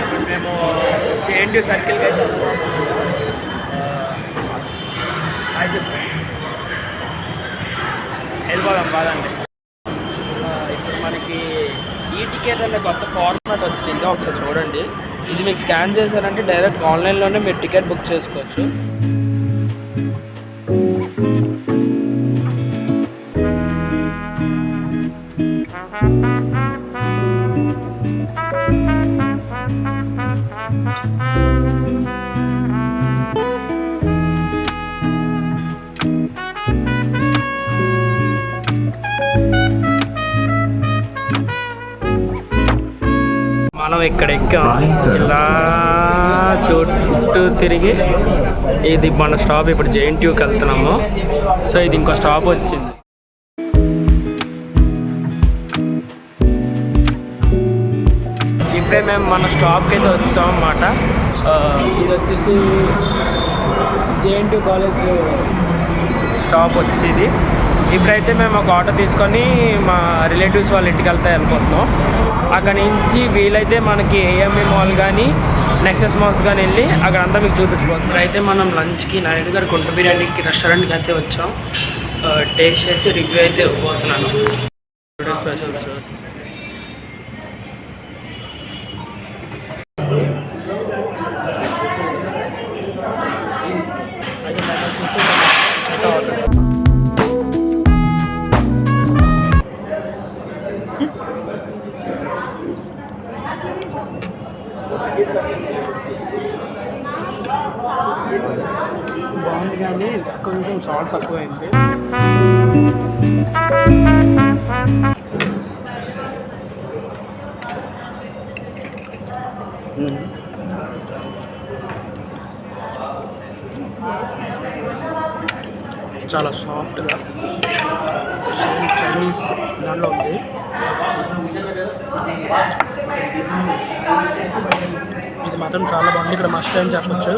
ఇప్పుడు మేము జేఎన్టీ సర్కిల్కి అయితే వెళ్ళిపోదాం బాదండి. ఇప్పుడు మనకి ఈ టికెట్ అనే కొత్త ఫార్మాట్ వచ్చింది, ఒకసారి చూడండి. ఇది మీకు స్కాన్ చేశారంటే డైరెక్ట్ ఆన్లైన్లోనే మీరు టికెట్ బుక్ చేసుకోవచ్చు. మనం ఇక్కడ ఎక్కాం, ఇలా చుట్టూ తిరిగి ఇది మన స్టాప్. ఇప్పుడు జేఎన్టీయూకి వెళ్తున్నాము. సో ఇది ఇంకో స్టాప్ వచ్చింది. ఇప్పుడే మేము మన స్టాప్కి అయితే వచ్చాం అన్నమాట. ఇది వచ్చేసి జేఎన్టీయూ కాలేజ్ స్టాప్ వచ్చేది. ఇప్పుడైతే మేము ఒక ఆటో తీసుకొని మా రిలేటివ్స్ వాళ్ళ ఇంటికి వెళ్తే అనుకుంటున్నాం. అక్కడ నుంచి వీలైతే మనకి ఏఎంఏ మాల్ కానీ నెక్సెస్ మాల్స్ కానీ వెళ్ళి అక్కడ అంతా మీకు చూపించుకోవచ్చు. ఇప్పుడైతే మనం లంచ్కి నాయుడు గారి కుంట బిర్యానీకి రెస్టారెంట్కి అయితే వచ్చాం. టేస్ట్ చేసి రివ్యూ అయితే ఇవ్వబోతున్నాను. స్పెషల్స్ బాగుంది, కానీ కొంచెం సాల్ట్ తక్కువైంది. చాలా సాఫ్ట్గా చైనీస్ దాంట్లో ఉంది. ఇది మాత్రం చాలా బాగుంది. ఇక్కడ మస్ట్ అని చెప్పచ్చు.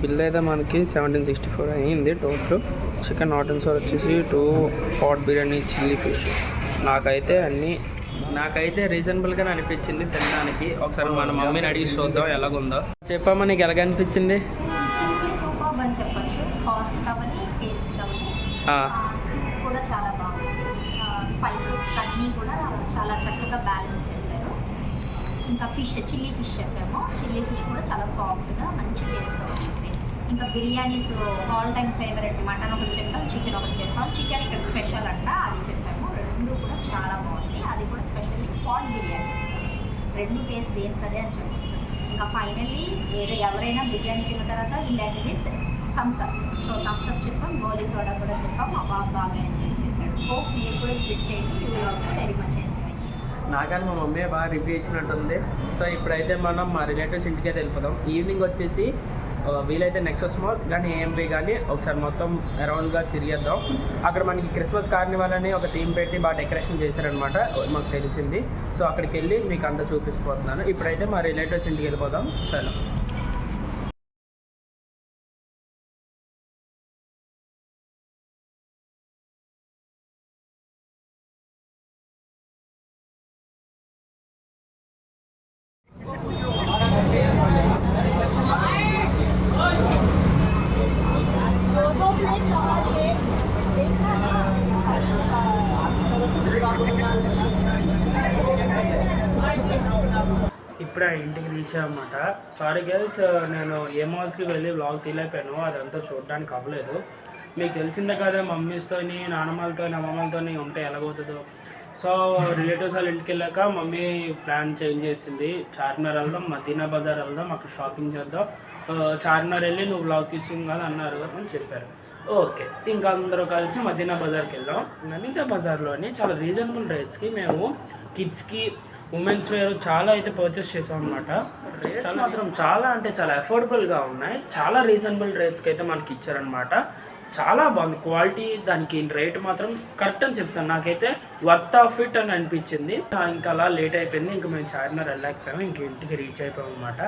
బిల్ అయితే మనకి 1764 అయింది total. Chicken not and sour వచ్చేసి 2 పాట్ బిర్యానీ, చిల్లీ ఫిష్. నాకైతే రీజనబుల్గానే అనిపించింది తినడానికి. ఒకసారి మన మమ్మీని అడిగి చూద్దాం ఎలాగుందో. చెప్పమ్మా, నీకు ఎలాగ అనిపించింది? కూడా చాలా బాగుంది. స్పైసెస్ అన్నీ కూడా చాలా చక్కగా బ్యాలెన్స్ చేశారు. ఇంకా చిల్లీ ఫిష్ చెప్పాము. చిల్లీ ఫిష్ కూడా చాలా సాఫ్ట్గా మంచి టేస్ట్ వచ్చింది. ఇంకా biryanis all time favourite mutton ఒకటి చెప్పాం, చికెన్ ఒకటి చెప్పాం. చికెన్ ఇక్కడ స్పెషల్ అంట, అది చెప్పాము. రెండు కూడా చాలా బాగుంది. అది కూడా స్పెషల్లీ పాట్ బిర్యానీ. రెండు టేస్ట్ దేనికదే అని చెప్పచ్చు. ఇంకా ఫైనల్లీ ఎవరైనా బిర్యానీ తిన్న తర్వాత will end with Thums Up. So Thums Up చెప్పాం, గోలీ సోడా కూడా చెప్పాం. మా బాబు బాగా ఎంజాయ్ చేశాడు. హోప్ మీరు కూడా విజిట్ చేయండి. You will also very much enjoy. నాకని మా మమ్మీ బాగా రివ్యూ ఇచ్చినట్టుంది. సో ఇప్పుడైతే మనం మా రిలేటివ్స్ ఇంటికి అయితే వెళ్ళిపోదాం. ఈవినింగ్ వచ్చేసి వీలైతే నెక్సెస్ మాల్ కానీ ఏఎంపీ కానీ ఒకసారి మొత్తం అరౌండ్గా తిరిగేద్దాం. అక్కడ మనకి క్రిస్మస్ కార్నివాల్ అని ఒక థీమ్ పెట్టి బాగా డెకరేషన్ చేశారనమాట, మాకు తెలిసింది. సో అక్కడికి వెళ్ళి మీకు అంతా చూపించిపోతున్నాను. ఇప్పుడైతే మా రిలేటివ్స్ ఇంటికి వెళ్ళిపోదాం. సరే. ఇప్పుడే ఇంటికి రీచ్ అన్నమాట. సారీ గైస్, నేను ఏ మాల్స్కి వెళ్ళి వ్లాగ్ తీయలేకపోయాను, అదంతా చూడడానికి అవ్వలేదు. మీకు తెలిసిందే కదా, మమ్మీస్తోని నాన్నమ్మలతో అమ్మమ్మలతో ఉంటే ఎలాగవుతుందో. సో రిలేటివ్స్ వాళ్ళ ఇంటికి వెళ్ళాక మమ్మీ ప్లాన్ చేంజ్ చేసింది. చార్మినార్ వెళ్దాం, మదీనా బజార్ వెళ్దాం, అక్కడ షాపింగ్ చేద్దాం, చార్మినార్ వెళ్ళి నువ్వు వ్లాగ్ తీసుకుని అన్నారు అని చెప్పారు. ఓకే, ఇంకా అందరూ కలిసి మదీనా బజార్కి వెళ్ళాం. మదీనా బజార్లోని చాలా రీజనబుల్ రేట్స్కి మేము కిడ్స్కి ఉమెన్స్ వేర్ చాలా అయితే పర్చేస్ చేసాం అనమాట. రేట్స్ మాత్రం చాలా అంటే చాలా అఫోర్డబుల్గా ఉన్నాయి. చాలా రీజనబుల్ రేట్స్కి అయితే మనకి ఇచ్చారనమాట. చాలా బాగుంది క్వాలిటీ, దానికి రేట్ మాత్రం కరెక్ట్ అని చెప్తాను. నాకైతే వర్త్ ఆఫ్ ఇట్ అని అనిపించింది. ఇంకా అలా లేట్ అయిపోయింది, ఇంకా మేము చార్మినార్ వెళ్ళలేకపోయాము, ఇంక ఇంటికి రీచ్ అయిపోయాం అనమాట.